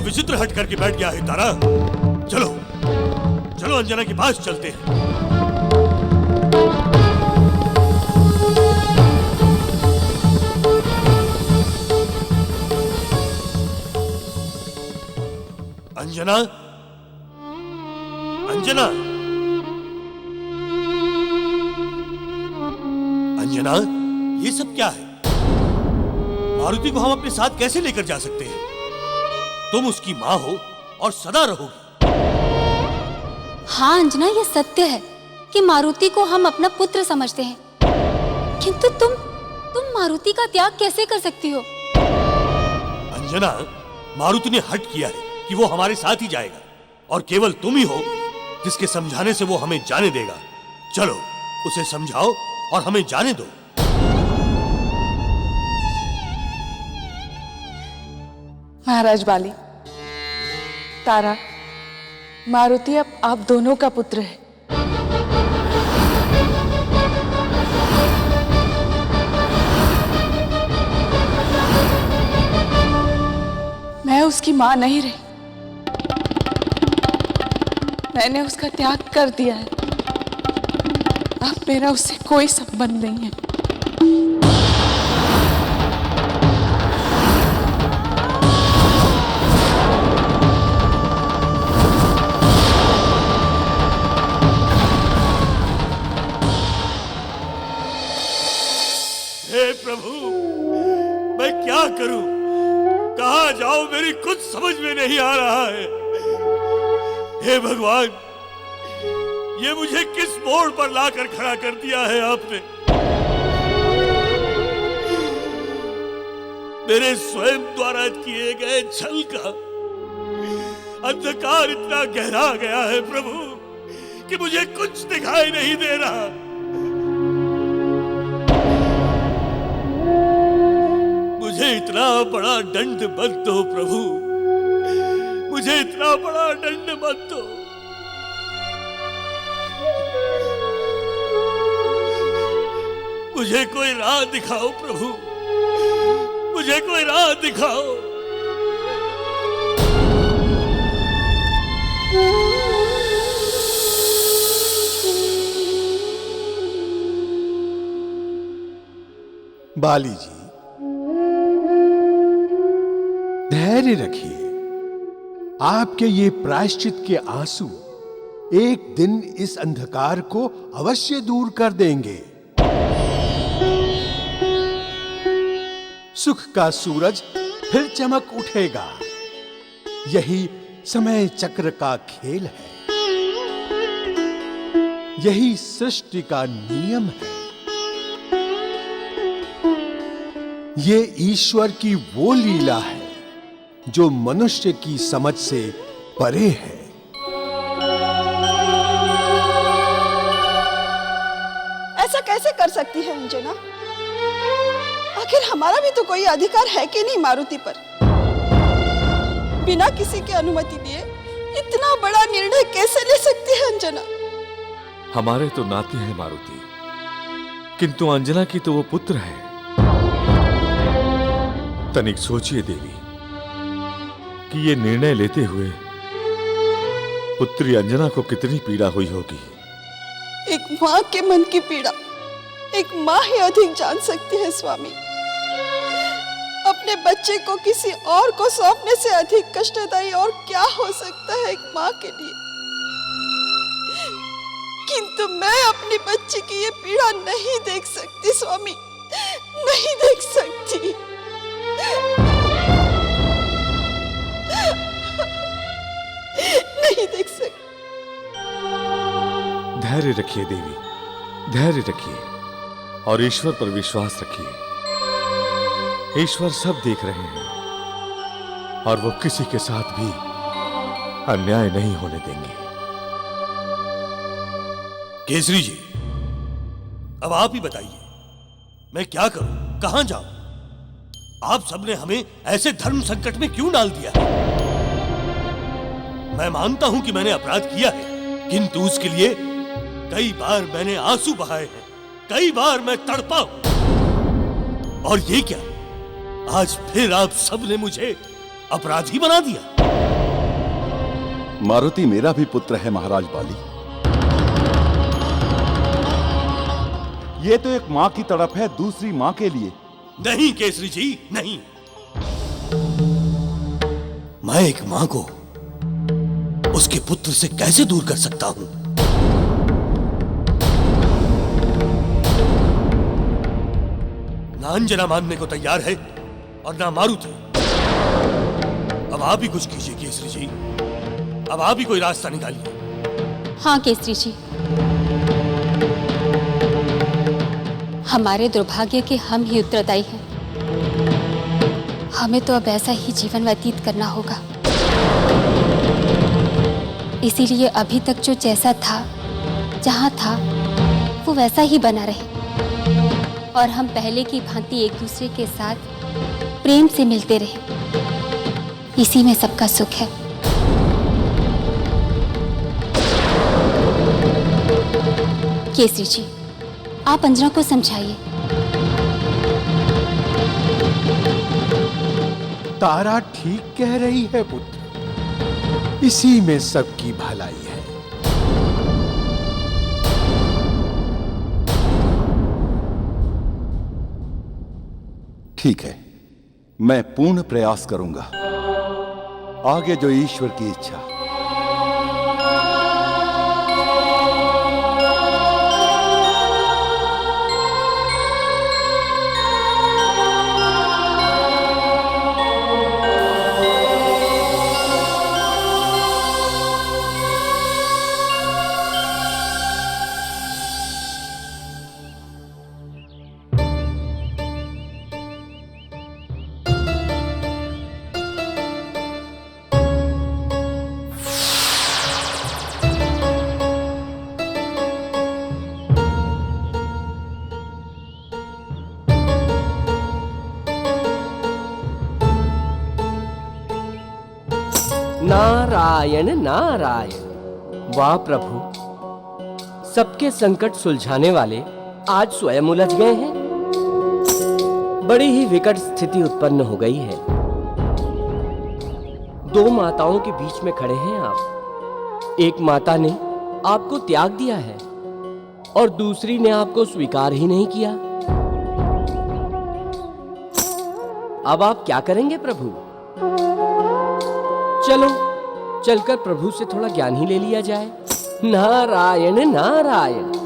विचित्र हट करके बैठ गया है तारा। चलो चलो अंजना के पास चलते हैं। अंजना, अंजना, अंजना, ये सब क्या है? मारुति को हम अपने साथ कैसे लेकर जा सकते हैं? तुम उसकी माँ हो और सदा रहोगी। हाँ अंजना, ये सत्य है कि मारुति को हम अपना पुत्र समझते हैं, किंतु तुम मारुति का त्याग कैसे कर सकती हो? अंजना, मारुति ने हट किया है कि वो हमारे साथ ही जाएगा और केवल तुम ही हो जिसके समझाने से वो हमें जाने देगा। चलो उसे समझाओ और हमें जाने दो। महाराज बाली, तारा, मारुति अब आप दोनों का पुत्र है। मैं उसकी मां नहीं रही, मैंने उसका त्याग कर दिया है। अब मेरा उससे कोई संबंध नहीं है। हे प्रभु, मैं क्या करूं? कहां जाऊं? मेरी कुछ समझ में नहीं आ रहा है। हे भगवान, ये मुझे किस मोड़ पर लाकर खड़ा कर दिया है आपने? मेरे स्वयं द्वारा किए गए छल का अंधकार इतना गहरा गया है प्रभु कि मुझे कुछ दिखाई नहीं दे रहा। मुझे इतना बड़ा दंड मत दो प्रभु, मुझे इतना बड़ा दंड मत दो। मुझे कोई राह दिखाओ प्रभु, मुझे कोई राह दिखाओ। बाली जी, धैर्य रखिए। आपके ये प्रायश्चित के आंसू एक दिन इस अंधकार को अवश्य दूर कर देंगे। सुख का सूरज फिर चमक उठेगा। यही समय चक्र का खेल है, यही सृष्टि का नियम है। ये ईश्वर की वो लीला है जो मनुष्य की समझ से परे है। ऐसा कैसे कर सकती है अंजना? आखिर हमारा भी तो कोई अधिकार है कि नहीं मारुति पर? बिना किसी की अनुमति लिए इतना बड़ा निर्णय कैसे ले सकती है अंजना? हमारे तो नाते हैं मारुति, किंतु अंजना की तो वो पुत्र है। तनिक सोचिए देवी कि ये निर्णय लेते हुए पुत्री अंजना को कितनी पीड़ा हुई होगी। एक माँ के मन की पीड़ा एक माँ ही अधिक जान सकती है स्वामी। अपने बच्चे को किसी और को सौंपने से अधिक कष्टदायी और क्या हो सकता है एक माँ के लिए? किंतु मैं अपनी बच्ची की ये पीड़ा नहीं देख सकती स्वामी, नहीं देख सकती। नहीं देख सकती। धैर्य रखिए देवी, धैर्य रखिए और ईश्वर पर विश्वास रखिए। ईश्वर सब देख रहे हैं और वो किसी के साथ भी अन्याय नहीं होने देंगे। केसरी जी, अब आप ही बताइए, मैं क्या करूं, कहां जाऊं? आप सबने हमें ऐसे धर्म संकट में क्यों डाल दिया है? मैं मानता हूं कि मैंने अपराध किया है, किंतु उसके लिए कई बार मैंने आंसू बहाए हैं, कई बार मैं तड़पा हूं। और ये क्या, आज फिर आप सबने मुझे अपराधी बना दिया। मारुति मेरा भी पुत्र है महाराज बाली। ये तो एक मां की तड़प है दूसरी मां के लिए। नहीं केसरी जी, नहीं। मैं एक मां को उसके पुत्र से कैसे दूर कर सकता हूं? ना अंजना मानने को तैयार है और ना मारुति। अब आप ही कुछ कीजिए केसरी जी, अब आप ही कोई रास्ता निकालिए। हाँ केसरी जी, हमारे दुर्भाग्य के हम ही उत्तरदायी हैं। हमें तो अब ऐसा ही जीवन व्यतीत करना होगा। इसीलिए अभी तक जो जैसा था, जहां था, वो वैसा ही बना रहे और हम पहले की भांति एक दूसरे के साथ प्रेम से मिलते रहे। इसी में सबका सुख है। केसरी जी, आप अंजना को समझाइए। तारा ठीक कह रही है पुत्र, इसी में सबकी भलाई है। ठीक है, मैं पूर्ण प्रयास करूंगा। आगे जो ईश्वर की इच्छा। नारायण नारायण। वाह प्रभु, सबके संकट सुलझाने वाले आज स्वयं उलझ गए हैं। बड़ी ही विकट स्थिति उत्पन्न हो गई है। दो माताओं के बीच में खड़े हैं आप। एक माता ने आपको त्याग दिया है और दूसरी ने आपको स्वीकार ही नहीं किया। अब आप क्या करेंगे प्रभु? चलो चलकर प्रभु से थोड़ा ज्ञान ही ले लिया जाए। नारायण नारायण।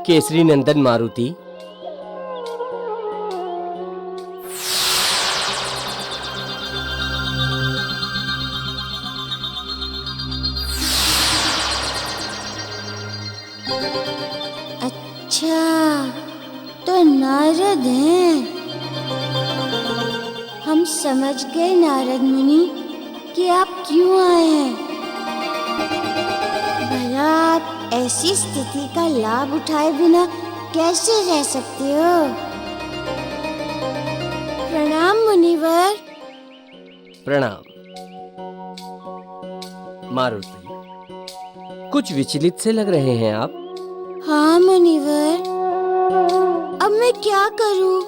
केसरी नंदन मारुति, अच्छा तो नारद हैं। हम समझ गए नारद मुनि कि आप क्यों आए हैं। भला आप ऐसी स्थिति का लाभ उठाए बिना कैसे रह सकते हो? प्रणाम मुनिवर। प्रणाम। मारुति, कुछ विचलित से लग रहे हैं आप। हाँ मुनिवर, अब मैं क्या करूं?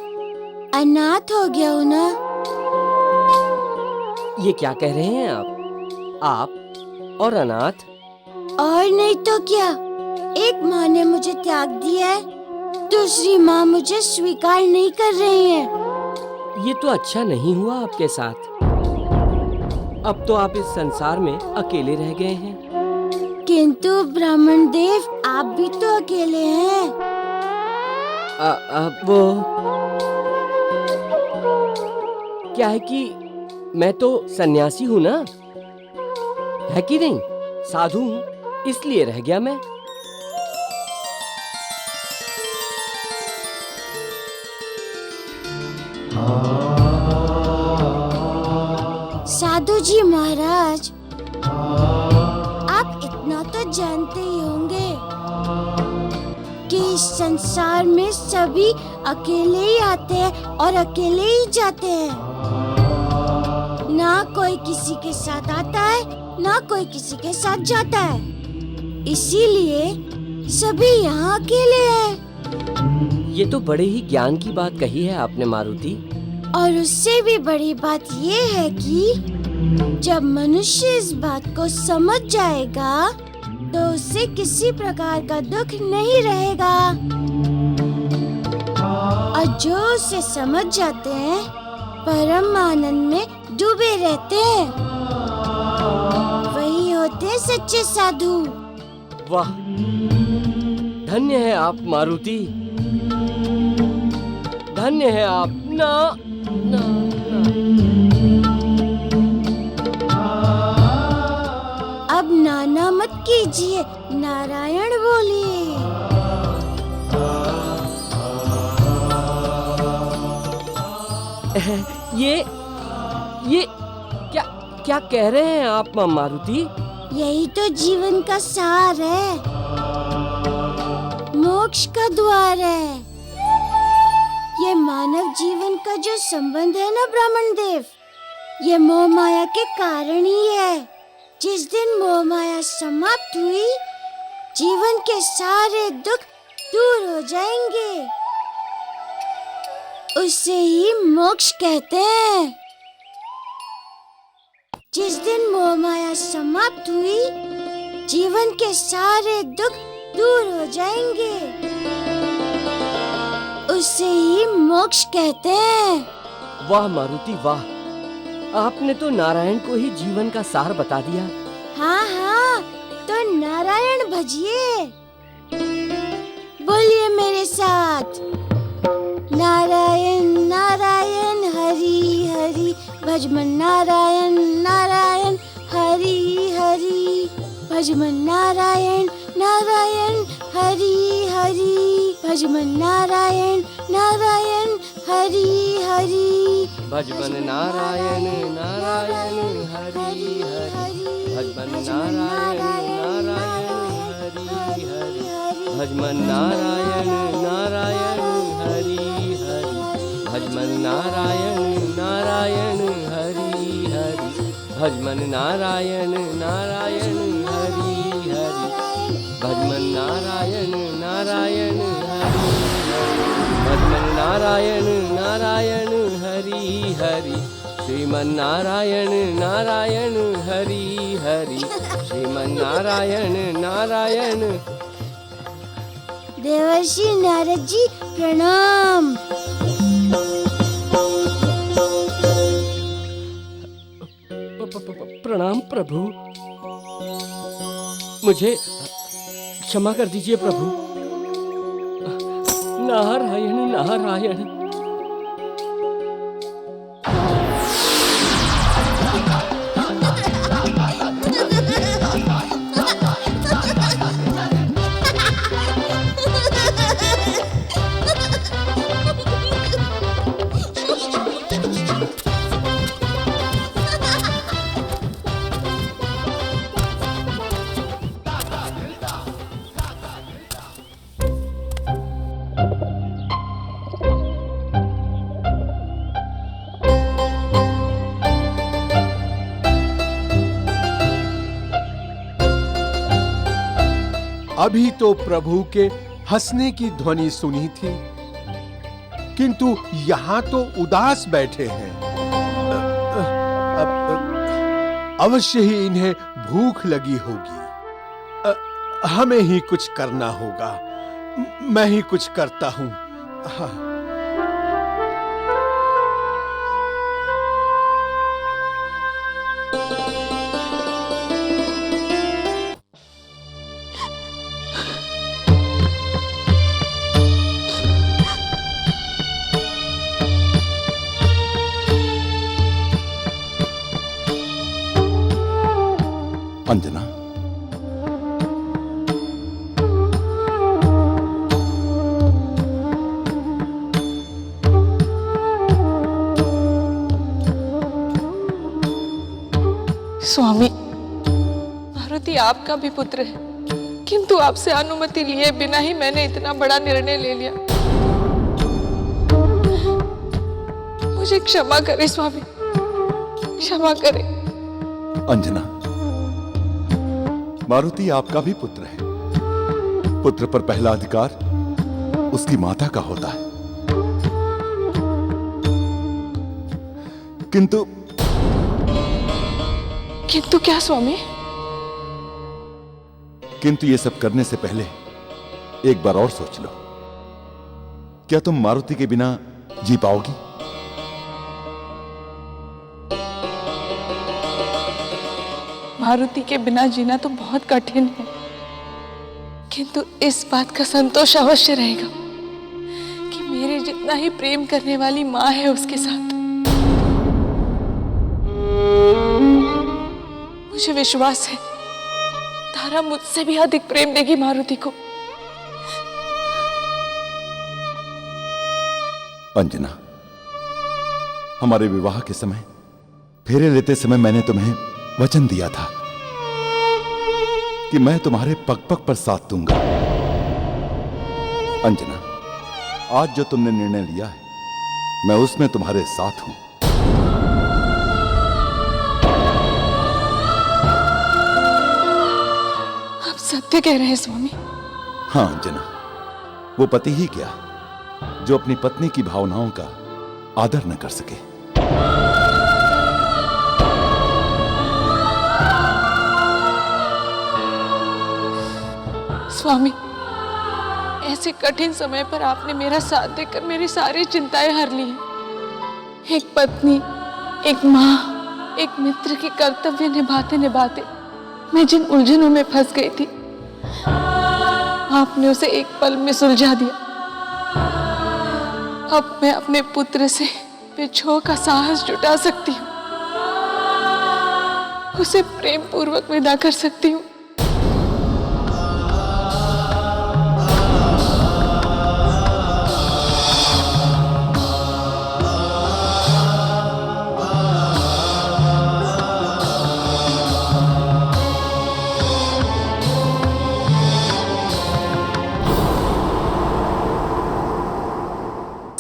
अनाथ हो गया हूं ना। ये क्या कह रहे हैं आप और अनाथ? और नहीं तो क्या, एक माँ ने मुझे त्याग दिया है, दूसरी माँ मुझे स्वीकार नहीं कर रही है। ये तो अच्छा नहीं हुआ आपके साथ। अब तो आप इस संसार में अकेले रह गए हैं। किंतु ब्राह्मण देव, आप भी तो अकेले हैं। वो क्या है कि मैं तो सन्यासी हूँ ना, है कि नहीं? साधु हूँ, इसलिए रह गया मैं। साधु जी महाराज, आप इतना तो जानते ही होंगे कि इस संसार में सभी अकेले ही आते हैं और अकेले ही जाते हैं। ना कोई किसी के साथ आता है, ना कोई किसी के साथ जाता है। इसीलिए सभी यहाँ अकेले हैं। ये तो बड़े ही ज्ञान की बात कही है आपने मारुति। और उससे भी बड़ी बात ये है कि जब मनुष्य इस बात को समझ जाएगा तो उसे किसी प्रकार का दुख नहीं रहेगा। और जो उसे समझ जाते हैं परम आनंद में डूबे रहते हैं, वही होते हैं सच्चे साधु। वाह, धन्य है आप मारुति, धन्य है आप। ना ना ना। अब नाना मत कीजिए, नारायण बोलिए। ये क्या क्या कह रहे हैं आप मारुति? यही तो जीवन का सार है, मोक्ष का द्वार है। ये मानव जीवन का जो संबंध है ना ब्राह्मण देव, ये मोह माया के कारण ही है। जिस दिन मोह माया समाप्त हुई, जीवन के सारे दुख दूर हो जाएंगे। उसे ही मोक्ष कहते हैं। जिस दिन मोह माया समाप्त हुई, जीवन के सारे दुख दूर हो जाएंगे। उसे ही मोक्ष कहते हैं। वाह मारुति वाह, आपने तो नारायण को ही जीवन का सार बता दिया। हाँ हाँ, तो नारायण भजिए। बोलिए मेरे साथ, नारायण नारायण हरि हरि, भजमन नारायण नारायण हरि हरि, भजमन नारायण नारायण हरि हरि, भजमन नारायण नारायण हरि हरि, भजमन नारायण नारायण हरि हरि, भजमन नारायण नारायण हरि हरि, भजमन नारायण नारायण हरि हरि, भजमन नारायण नारायण हरि हरि, भजमन नारायण नारायण हरि हरि, भजमन नारायण नारायण हरि हरि, भजमन नारायण नारायण हरि हरि, श्रीमन नारायण नारायण हरि हरि, श्रीमन नारायण नारायण। देवर्षि नारद जी प्रणाम। प्रणाम प्रभु, मुझे क्षमा कर दीजिए प्रभु। नारायण नारायण। अभी तो प्रभु के हंसने की ध्वनि सुनी थी, किंतु यहाँ तो उदास बैठे हैं। अवश्य ही इन्हें भूख लगी होगी। हमें ही कुछ करना होगा। मैं ही कुछ करता हूँ। हाँ। अंजना, स्वामी, मारुति आपका भी पुत्र है, किंतु आपसे अनुमति लिए बिना ही मैंने इतना बड़ा निर्णय ले लिया। मुझे क्षमा करें स्वामी, क्षमा करें। अंजना, मारुति आपका भी पुत्र है। पुत्र पर पहला अधिकार उसकी माता का होता है। किंतु क्या स्वामी? किंतु ये सब करने से पहले एक बार और सोच लो, क्या तुम मारुति के बिना जी पाओगी? मारुति के बिना जीना तो बहुत कठिन है, किंतु इस बात का संतोष अवश्य रहेगा कि मेरे जितना ही प्रेम करने वाली माँ है उसके साथ। मुझे विश्वास है तारा मुझसे भी अधिक प्रेम देगी मारुति को। अंजना, हमारे विवाह के समय, फेरे लेते समय मैंने तुम्हें वचन दिया था कि मैं तुम्हारे पग पग पर साथ दूंगा। अंजना, आज जो तुमने निर्णय लिया है, मैं उसमें तुम्हारे साथ हूं। आप सत्य कह रहे हैं स्वामी। हाँ अंजना, वो पति ही क्या जो अपनी पत्नी की भावनाओं का आदर न कर सके। स्वामी, ऐसे कठिन समय पर आपने मेरा साथ देकर मेरी सारी चिंताएं हर ली हैं। एक पत्नी, एक माँ, एक मित्र के कर्तव्य निभाते निभाते मैं जिन उलझनों में फंस गई थी, आपने उसे एक पल में सुलझा दिया। अब मैं अपने पुत्र से बिछोह का साहस जुटा सकती हूँ, उसे प्रेम पूर्वक विदा कर सकती हूँ।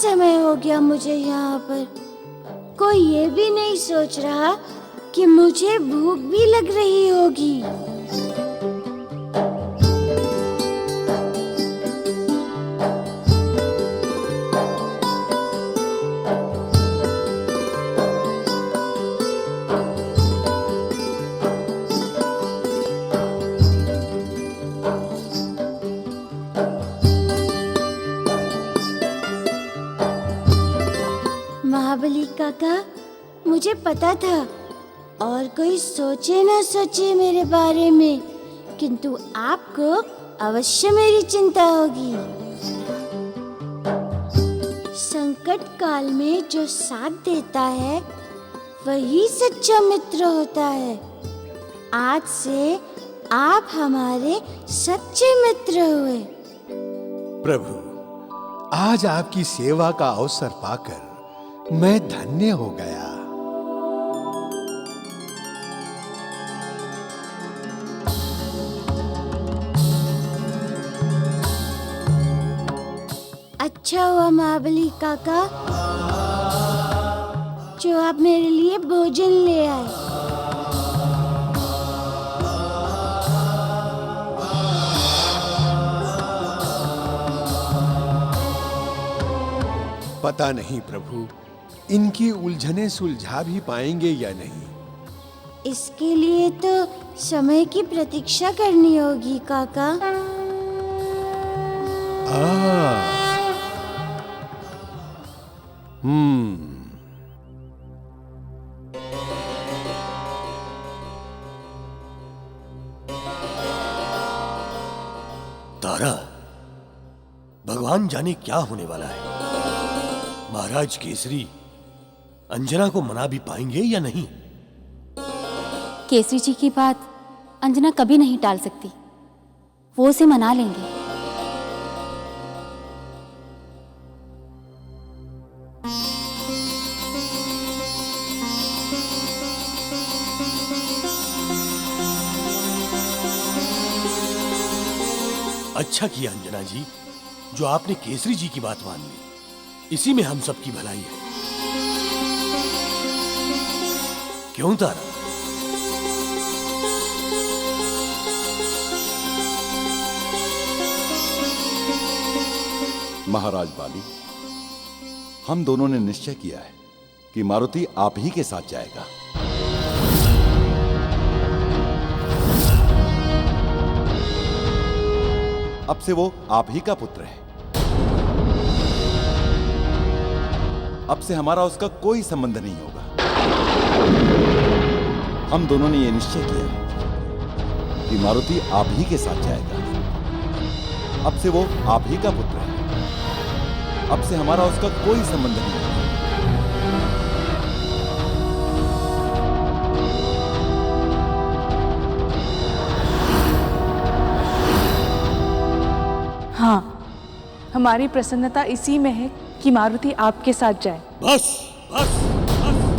समय हो गया मुझे यहाँ पर। कोई ये भी नहीं सोच रहा कि मुझे भूख भी लग रही होगी। महाबली काका, मुझे पता था और कोई सोचे ना सोचे मेरे बारे में, किंतु आपको अवश्य मेरी चिंता होगी। संकट काल में जो साथ देता है वही सच्चा मित्र होता है। आज से आप हमारे सच्चे मित्र हुए। प्रभु, आज आपकी सेवा का अवसर पाकर मैं धन्य हो गया। अच्छा हुआ महाबली काका जो आप मेरे लिए भोजन ले आए। पता नहीं प्रभु, इनकी उलझनें सुलझा भी पाएंगे या नहीं। इसके लिए तो समय की प्रतीक्षा करनी होगी काका। तारा, भगवान जाने क्या होने वाला है। महाराज केसरी अंजना को मना भी पाएंगे या नहीं। केसरी जी की बात अंजना कभी नहीं टाल सकती। वो उसे मना लेंगे। अच्छा किया अंजना जी, जो आपने केसरी जी की बात मान ली। इसी में हम सबकी भलाई है। क्यों तारा? महाराज बाली, हम दोनों ने निश्चय किया है कि मारुति आप ही के साथ जाएगा। अब से वो आप ही का पुत्र है। अब से हमारा उसका कोई संबंध नहीं होगा। हम दोनों ने यह निश्चय किया है कि मारुति आप ही के साथ जाएगा। अब से वो आप ही का पुत्र है। अब से हमारा उसका कोई संबंध नहीं होगा। हाँ, हमारी प्रसन्नता इसी में है कि मारुति आपके साथ जाए। बस बस बस।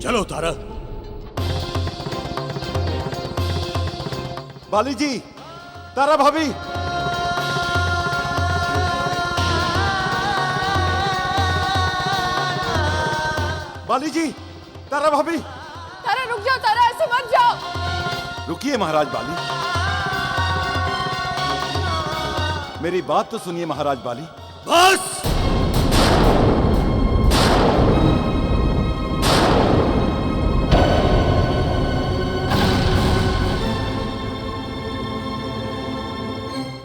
चलो तारा। बाली जी, तारा भाभी। बाली जी, तारा भाभी। तारा रुक जाओ, तारा ऐसे मत जाओ। रुकिए महाराज बाली, मेरी बात तो सुनिए महाराज बाली। बस।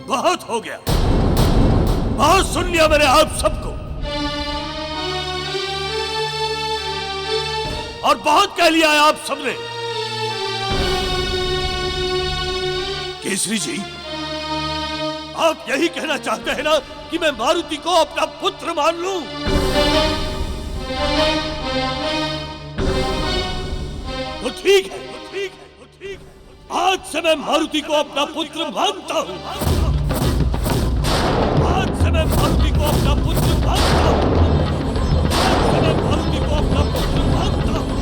बहुत हो गया, बहुत सुन लिया मैंने आप सबको, और बहुत कह लिया है आप सबने। केसरी जी, आप यही कहना चाहते हैं ना कि मैं मारुति को अपना पुत्र मान लूं? तो ठीक है, तो ठीक है, तो ठीक है। आज से मैं मारुति को अपना पुत्र मानता हूं। आज से मैं मारुति को अपना पुत्र मानता हूं। आज से मैं मारुति को अपना पुत्र मानता हूं।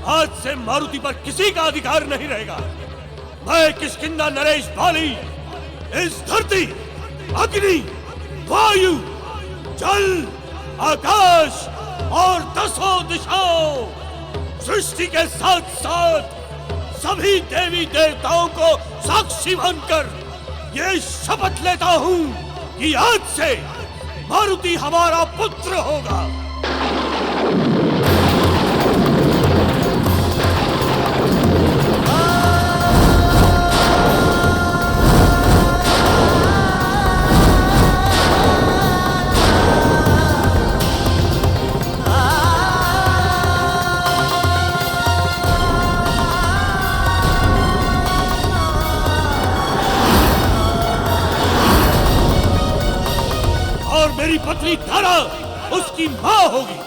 आज से मारुति पर किसी का अधिकार नहीं रहेगा। मैं किष्किंधा नरेश बाली इस धरती, अग्नि, वायु, जल, आकाश और 10 दिशाओं, सृष्टि के साथ साथ सभी देवी देवताओं को साक्षी मानकर ये शपथ लेता हूं कि आज से मारुति हमारा पुत्र होगा। मेरी पत्नी तारा उसकी मां होगी।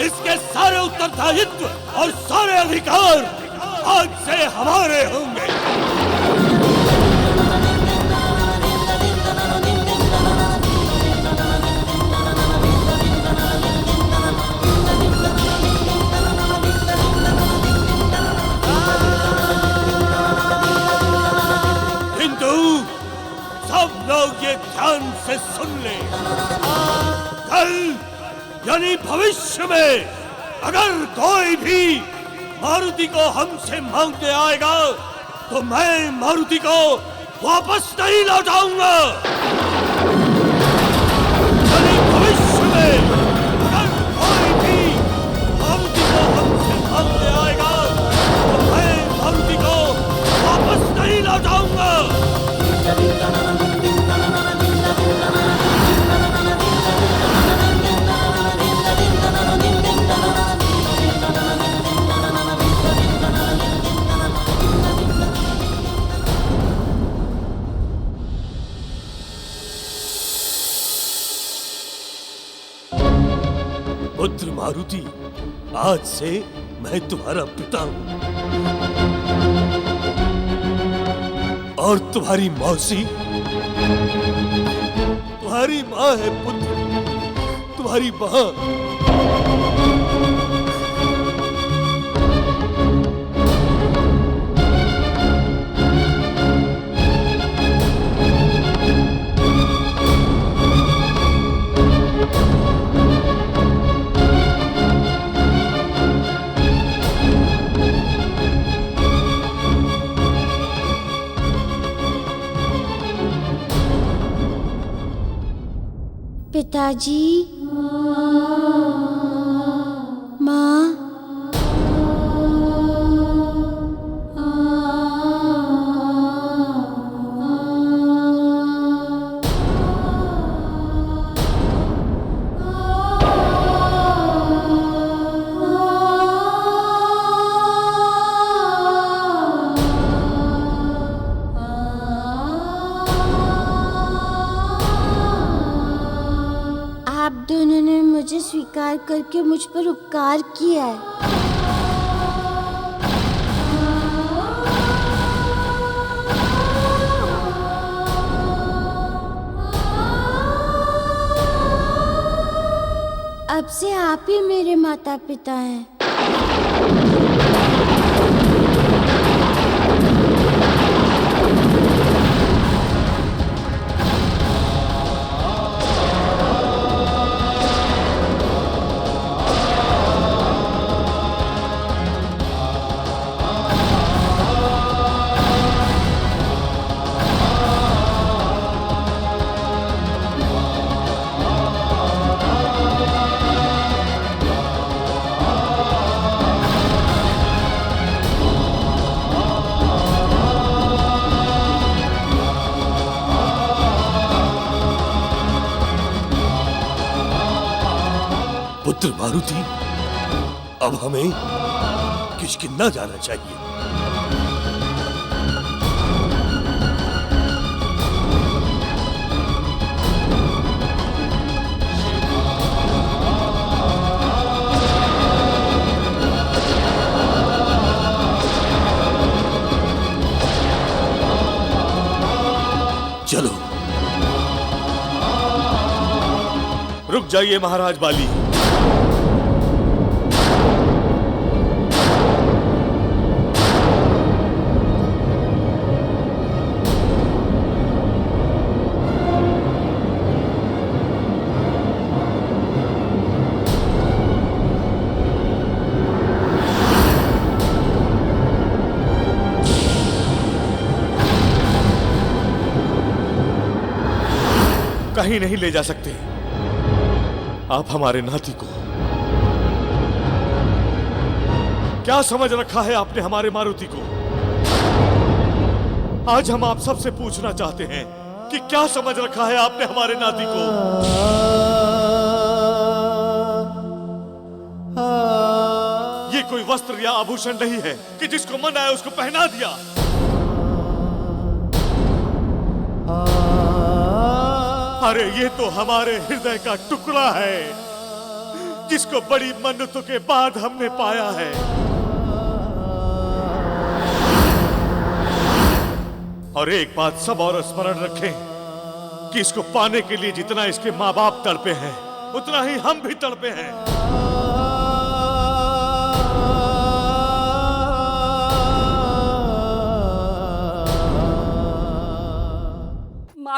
इसके सारे उत्तरदायित्व और सारे अधिकार आज से हमारे होंगे। से सुन ले, कल यानी भविष्य में अगर कोई भी मारुति को हमसे मांगने आएगा तो मैं मारुति को वापस नहीं लौटाऊंगा। यानी भविष्य में अगर कोई भी मारुति को हमसे मांगने आएगा तो मैं मारुति को वापस नहीं लौटाऊंगा। पुत्र मारुति, आज से मैं तुम्हारा पिता हूं और तुम्हारी मौसी तुम्हारी मां है पुत्र, तुम्हारी मां। पिताजी, माँ, आप दोनों ने मुझे स्वीकार करके मुझ पर उपकार किया है। अब से आप ही मेरे माता पिता हैं। पुत्र मारुति, अब हमें किष्किंधा जाना चाहिए। चलो। रुक जाइए महाराज बाली। कहीं नहीं ले जा सकते आप हमारे नाती को। क्या समझ रखा है आपने हमारे मारुति को? आज हम आप सबसे पूछना चाहते हैं कि क्या समझ रखा है आपने हमारे नाती को? ये कोई वस्त्र या आभूषण नहीं है कि जिसको मन आए उसको पहना दिया। अरे ये तो हमारे हृदय का टुकड़ा है जिसको बड़ी मन्नतों के बाद हमने पाया है। और एक बात सब और स्मरण रखें कि इसको पाने के लिए जितना इसके माँ बाप तड़पे हैं उतना ही हम भी तड़पे हैं।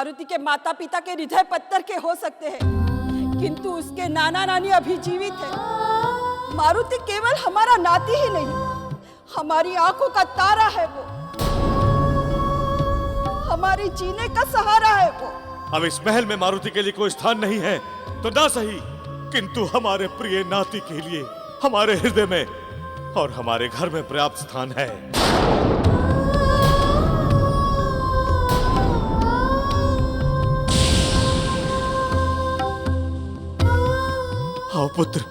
मारुति के माता पिता के हृदय पत्थर के हो सकते हैं, किंतु उसके नाना नानी अभी जीवित है। मारुति केवल हमारा नाती ही नहीं, हमारी आंखों का तारा है वो, हमारे जीने का सहारा है वो। अब इस महल में मारुति के लिए कोई स्थान नहीं है तो ना सही, किंतु हमारे प्रिय नाती के लिए हमारे हृदय में और हमारे घर में पर्याप्त स्थान है। आओ पुत्र,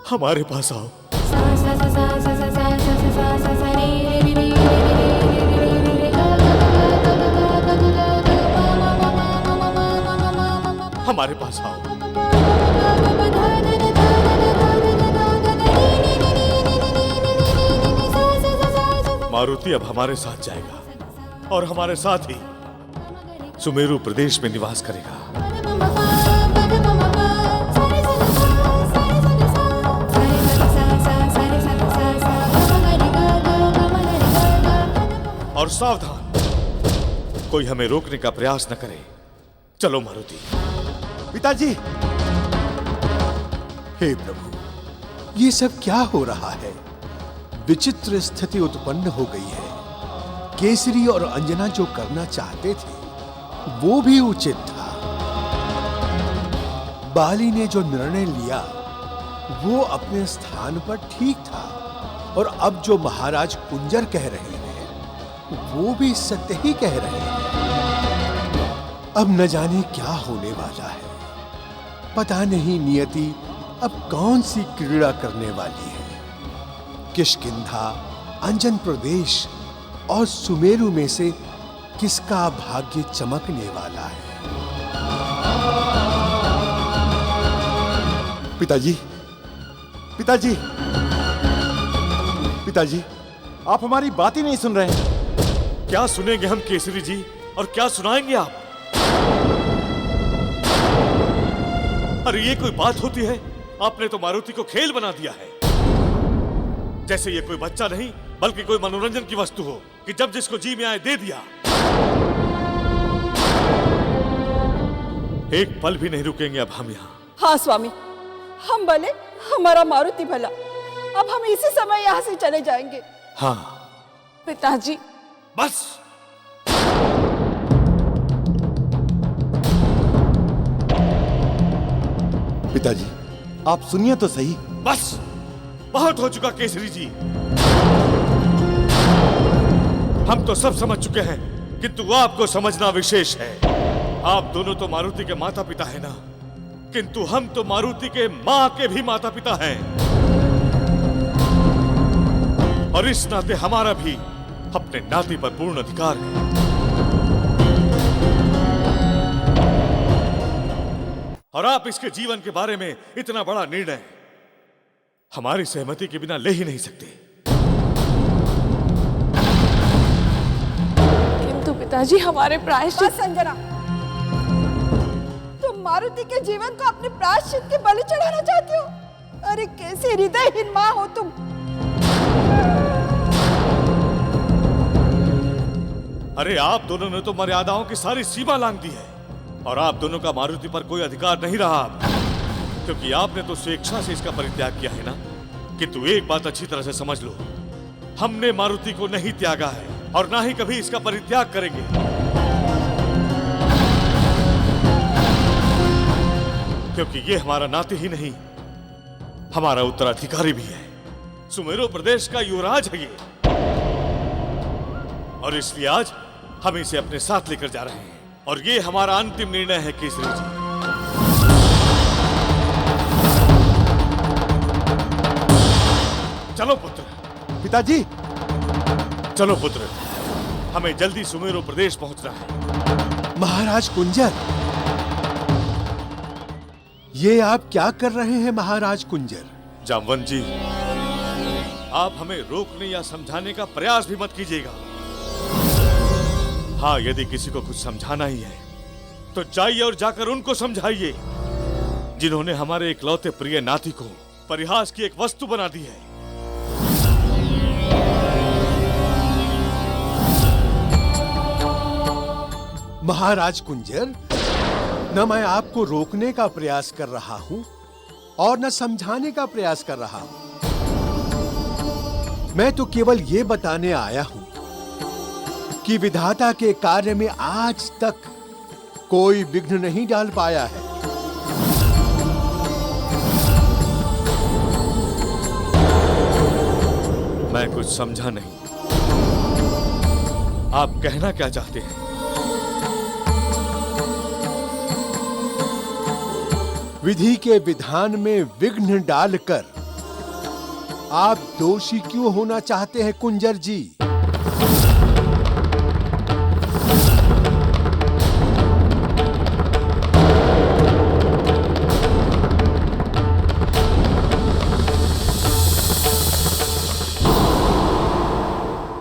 हमारे पास आओ। हमारे पास आओ। मारुति अब हमारे साथ जाएगा और हमारे साथ ही सुमेरु प्रदेश में निवास करेगा। और सावधान, कोई हमें रोकने का प्रयास न करे। चलो मारुति। पिताजी। हे प्रभु, ये सब क्या हो रहा है? विचित्र स्थिति उत्पन्न हो गई है। केसरी और अंजना जो करना चाहते थे वो भी उचित था। बाली ने जो निर्णय लिया वो अपने स्थान पर ठीक था, और अब जो महाराज कुंजर कह रहे हैं वो भी सत्य ही कह रहे हैं। अब न जाने क्या होने वाला है। पता नहीं नियति अब कौन सी क्रीड़ा करने वाली है। किष्किंधा, अंजन प्रदेश और सुमेरु में से किसका भाग्य चमकने वाला है? पिताजी, पिताजी, पिताजी, आप हमारी बात ही नहीं सुन रहे हैं। क्या सुनेंगे हम केसरी जी, और क्या सुनाएंगे आप? अरे ये कोई बात होती है? आपने तो मारुति को खेल बना दिया है, जैसे ये कोई बच्चा नहीं बल्कि कोई मनोरंजन की वस्तु हो कि जब जिसको जी में आए दे दिया। एक पल भी नहीं रुकेंगे अब हम यहाँ। हाँ स्वामी, हम भले, हमारा मारुति भला। अब हम इसी समय यहाँ से चले जाएंगे। हाँ पिताजी। बस। पिताजी, आप सुनिए तो सही। बस, बहुत हो चुका केसरी जी। हम तो सब समझ चुके हैं, किंतु आपको समझना विशेष है। आप दोनों तो मारुति के माता पिता हैं ना, किंतु हम तो मारुति के मां के भी माता पिता हैं, और इस नाते हमारा भी अपने नाती पर पूर्ण अधिकार है। और आप इसके जीवन के बारे में इतना बड़ा निर्णय हमारी सहमति के बिना ले ही नहीं सकते। किंतु पिताजी, हमारे प्रायश्चित। बस अंजना, तुम मारुति के जीवन को अपने प्रायश्चित के बलि चढ़ाना चाहती हो? अरे कैसी हृदयहीन मां हो तुम। अरे आप दोनों ने तो मर्यादाओं की सारी सीमा लांघ दी है, और आप दोनों का मारुति पर कोई अधिकार नहीं रहा, क्योंकि आपने तो स्वेच्छा से इसका परित्याग किया है ना। किंतु एक बात अच्छी तरह से समझ लो, हमने मारुति को नहीं त्यागा है और ना ही कभी इसका परित्याग करेंगे। क्योंकि ये हमारा नाते ही नहीं, हमारा उत्तराधिकारी भी है। सुमेरु प्रदेश का युवराज है ये, और इसलिए आज हम इसे अपने साथ लेकर जा रहे हैं, और ये हमारा अंतिम निर्णय है केसरी जी। चलो पुत्र। पिताजी। चलो पुत्र, हमें जल्दी सुमेरु प्रदेश पहुंचना है। महाराज कुंजर, ये आप क्या कर रहे हैं महाराज कुंजर? जामवंत जी, आप हमें रोकने या समझाने का प्रयास भी मत कीजिएगा। हाँ, यदि किसी को कुछ समझाना ही है तो जाइए और जाकर उनको समझाइए जिन्होंने हमारे इकलौते प्रिय नाती को परिहास की एक वस्तु बना दी है। महाराज कुंजर, न मैं आपको रोकने का प्रयास कर रहा हूं और न समझाने का प्रयास कर रहा हूं। मैं तो केवल ये बताने आया हूं कि विधाता के कार्य में आज तक कोई विघ्न नहीं डाल पाया है। मैं कुछ समझा नहीं। आप कहना क्या चाहते हैं? विधि के विधान में विघ्न डालकर आप दोषी क्यों होना चाहते हैं कुंजर जी?